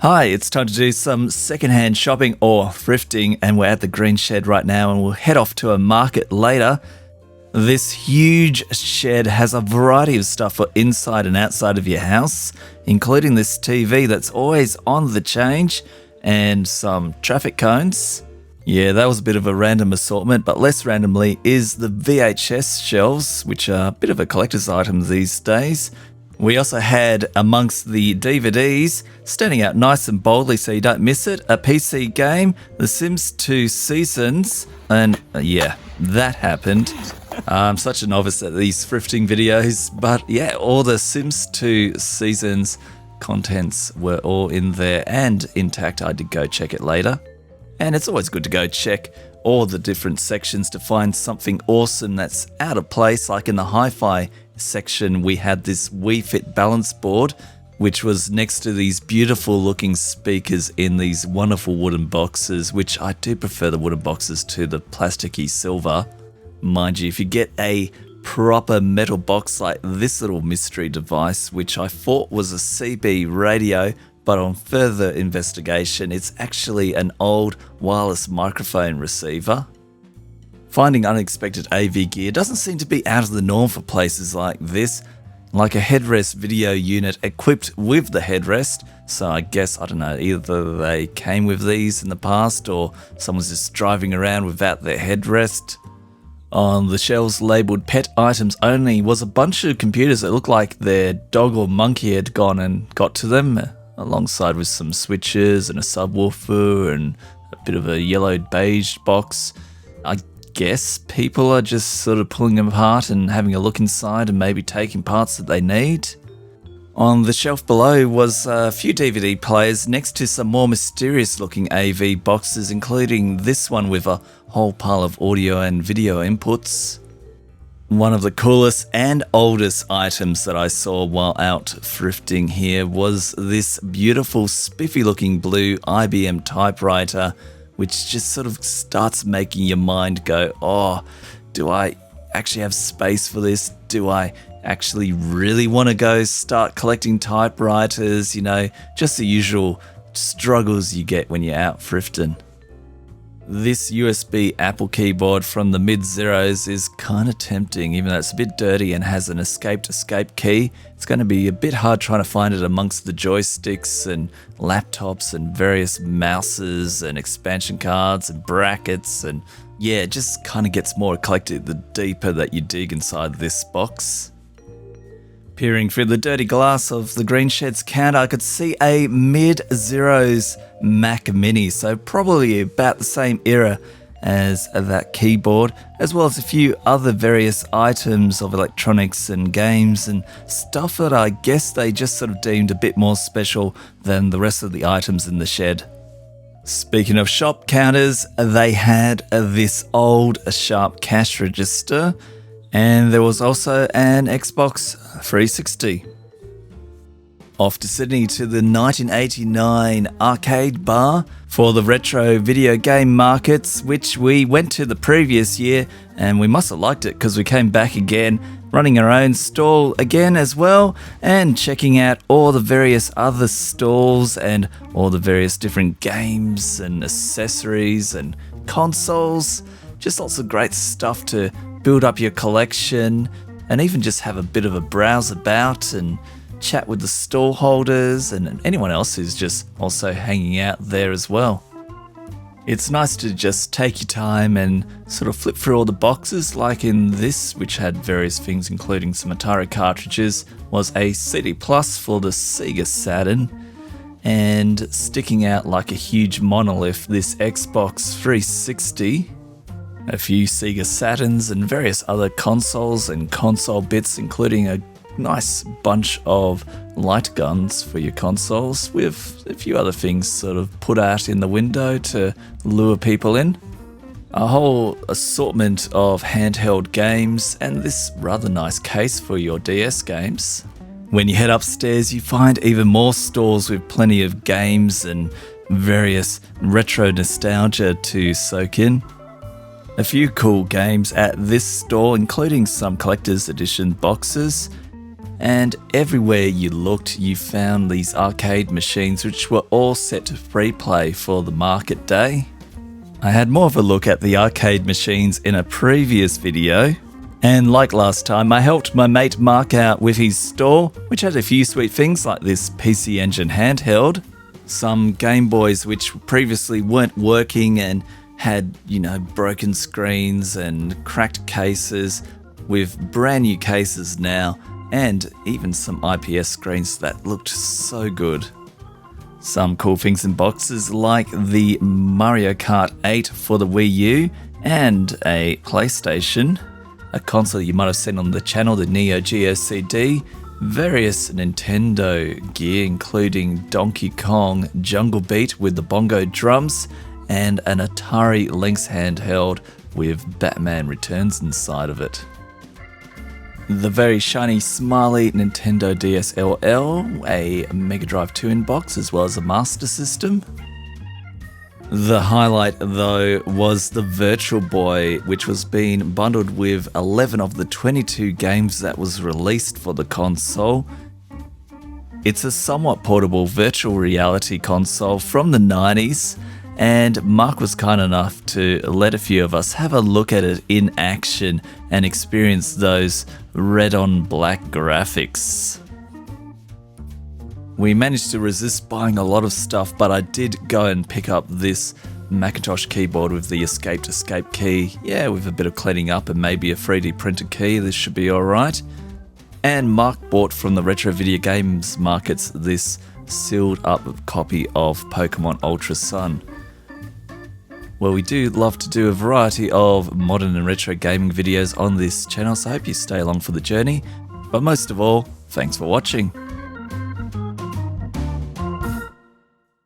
Hi, it's time to do some secondhand shopping or thrifting, and we're at the Green Shed right now and we'll head off to a market later. This huge shed has a variety of stuff for inside and outside of your house, including this TV that's always on the change and some traffic cones. Yeah, that was a bit of a random assortment, but less randomly is the VHS shelves, which are a bit of a collector's item these days. We also had, amongst the DVDs, standing out nice and boldly so you don't miss it, a PC game, The Sims 2 Seasons, and yeah, that happened. I'm such a novice at these thrifting videos, but yeah, all the Sims 2 Seasons contents were all in there and intact. I did go check it later. And it's always good to go check all the different sections to find something awesome that's out of place. Like in the hi-fi section, we had this Wii Fit balance board, which was next to these beautiful looking speakers in these wonderful wooden boxes, which I do prefer the wooden boxes to the plasticky silver. Mind you, if you get a proper metal box like this little mystery device, which I thought was a CB radio, but on further investigation, it's actually an old wireless microphone receiver. Finding unexpected AV gear doesn't seem to be out of the norm for places like this, like a headrest video unit equipped with the headrest. So I guess, I don't know, either they came with these in the past or someone's just driving around without their headrest. On the shelves labelled pet items only was a bunch of computers that looked like their dog or monkey had gone and got to them, alongside with some switches and a subwoofer and a bit of a yellowed beige box. I guess people are just sort of pulling them apart and having a look inside and maybe taking parts that they need. On the shelf below was a few DVD players next to some more mysterious looking AV boxes, including this one with a whole pile of audio and video inputs. One of the coolest and oldest items that I saw while out thrifting here was this beautiful spiffy looking blue IBM typewriter, which just sort of starts making your mind go, oh, do I actually have space for this? Do I actually really want to go start collecting typewriters? You know, just the usual struggles you get when you're out thrifting. This USB Apple keyboard from the mid-zeros is kind of tempting, even though it's a bit dirty and has an escape key. It's going to be a bit hard trying to find it amongst the joysticks and laptops and various mouses and expansion cards and brackets, and yeah, it just kind of gets more eclectic the deeper that you dig inside this box. Peering through the dirty glass of the Green Shed's counter, I could see a mid-zeros Mac Mini, so probably about the same era as that keyboard, as well as a few other various items of electronics and games and stuff that I guess they just sort of deemed a bit more special than the rest of the items in the shed. Speaking of shop counters, they had this old Sharp cash register, and there was also an Xbox 360. Off to Sydney to the 1989 arcade bar for the retro video game markets, which we went to the previous year, and we must have liked it because we came back again, running our own stall again as well, and checking out all the various other stalls and all the various different games and accessories and consoles. Just lots of great stuff to build up your collection and even just have a bit of a browse about and chat with the stall holders and anyone else who's just also hanging out there as well. It's nice to just take your time and sort of flip through all the boxes, like in this, which had various things including some Atari cartridges, was a CD Plus for the Sega Saturn, and sticking out like a huge monolith, this Xbox 360, a few Sega Saturns and various other consoles and console bits, including a nice bunch of light guns for your consoles, with a few other things sort of put out in the window to lure people in. A whole assortment of handheld games and this rather nice case for your DS games. When you head upstairs, you find even more stalls with plenty of games and various retro nostalgia to soak in. A few cool games at this store, including some collector's edition boxes. and everywhere you looked you found these arcade machines which were all set to free play for the market day. I had more of a look at the arcade machines in a previous video, and like last time I helped my mate Mark out with his store, which had a few sweet things like this PC Engine handheld, some Game Boys which previously weren't working and had, broken screens and cracked cases, with brand new cases now, and even some IPS screens that looked so good. Some cool things in boxes like the Mario Kart 8 for the Wii U and a PlayStation, a console you might have seen on the channel, the Neo Geo CD, various Nintendo gear including Donkey Kong Jungle Beat with the bongo drums, and an Atari Lynx handheld with Batman Returns inside of it. The very shiny smiley Nintendo DS LL, a Mega Drive 2 in box, as well as a Master System. The highlight though was the Virtual Boy, which was being bundled with 11 of the 22 games that was released for the console. It's a somewhat portable virtual reality console from the 90s, and Mark was kind enough to let a few of us have a look at it in action and experience those red on black graphics. We managed to resist buying a lot of stuff, but I did go and pick up this Macintosh keyboard with the escape key. Yeah, with a bit of cleaning up and maybe a 3D printed key, this should be alright. And Mark bought from the Retro Video Games Markets this sealed up copy of Pokemon Ultra Sun. Well, we do love to do a variety of modern and retro gaming videos on this channel, so I hope you stay along for the journey. But most of all, thanks for watching.